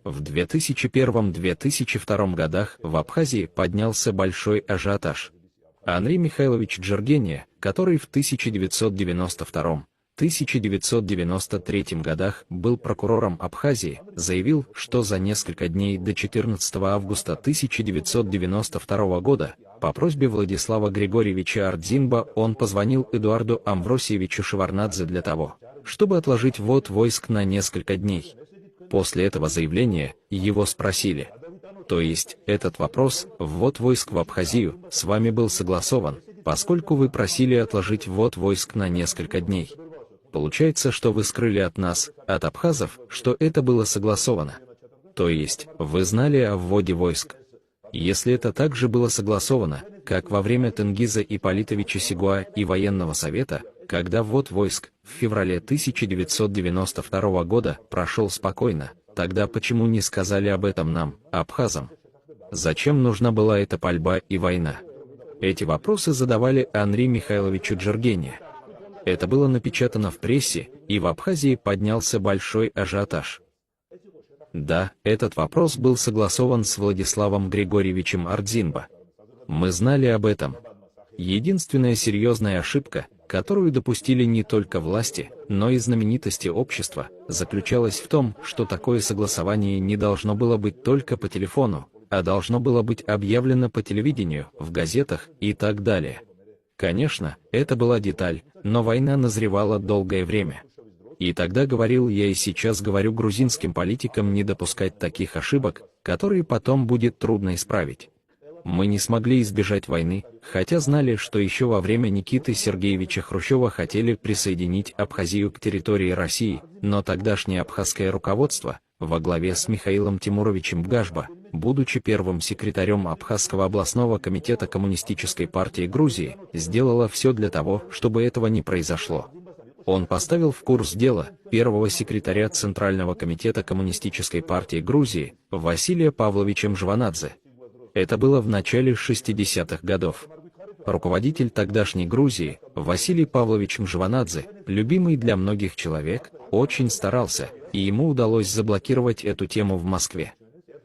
В 2001-2002 годах в Абхазии поднялся большой ажиотаж. Анри Михайлович Джергения, который в 1992-1993 годах был прокурором Абхазии, заявил, что за несколько дней до 14 августа 1992 года по просьбе Владислава Григорьевича Ардзинба он позвонил Эдуарду Амвросиевичу Шеварднадзе для того, чтобы отложить ввод войск на несколько дней. После этого заявления его спросили: то есть этот вопрос, ввод войск в Абхазию, с вами был согласован, поскольку вы просили отложить ввод войск на несколько дней. Получается, что вы скрыли от нас, от абхазов, что это было согласовано. То есть, вы знали о вводе войск. Если это также было согласовано, как во время Тенгиза Ипполитовича Сигуа и военного совета, когда ввод войск в феврале 1992 года прошел спокойно, тогда почему не сказали об этом нам, абхазам? Зачем нужна была эта пальба и война? Эти вопросы задавали Анри Михайловичу Джергения. Это было напечатано в прессе, и в Абхазии поднялся большой ажиотаж. Да, этот вопрос был согласован с Владиславом Григорьевичем Ардзинба. Мы знали об этом. Единственная серьезная ошибка, которую допустили не только власти, но и знаменитости общества, заключалась в том, что такое согласование не должно было быть только по телефону, а должно было быть объявлено по телевидению, в газетах и так далее. Конечно, это была деталь, но война назревала долгое время. И тогда говорил я и сейчас говорю грузинским политикам не допускать таких ошибок, которые потом будет трудно исправить. Мы не смогли избежать войны, хотя знали, что еще во время Никиты Сергеевича Хрущева хотели присоединить Абхазию к территории России, но тогдашнее абхазское руководство, во главе с Михаилом Тимуровичем Бгашба, будучи первым секретарем Абхазского областного комитета Коммунистической партии Грузии, сделало все для того, чтобы этого не произошло. Он поставил в курс дела первого секретаря Центрального комитета Коммунистической партии Грузии Василия Павловича Мжванадзе. Это было в начале 60-х годов. Руководитель тогдашней Грузии, Василий Павлович Мжванадзе, любимый для многих человек, очень старался, и ему удалось заблокировать эту тему в Москве.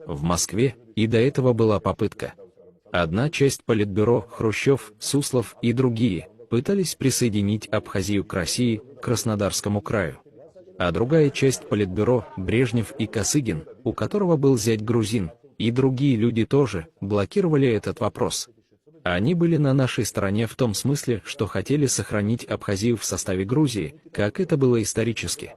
В Москве и до этого была попытка. Одна часть Политбюро, Хрущев, Суслов и другие, пытались присоединить Абхазию к России, к Краснодарскому краю. А другая часть Политбюро, Брежнев и Косыгин, у которого был зять грузин, и другие люди тоже, блокировали этот вопрос. Они были на нашей стороне в том смысле, что хотели сохранить Абхазию в составе Грузии, как это было исторически.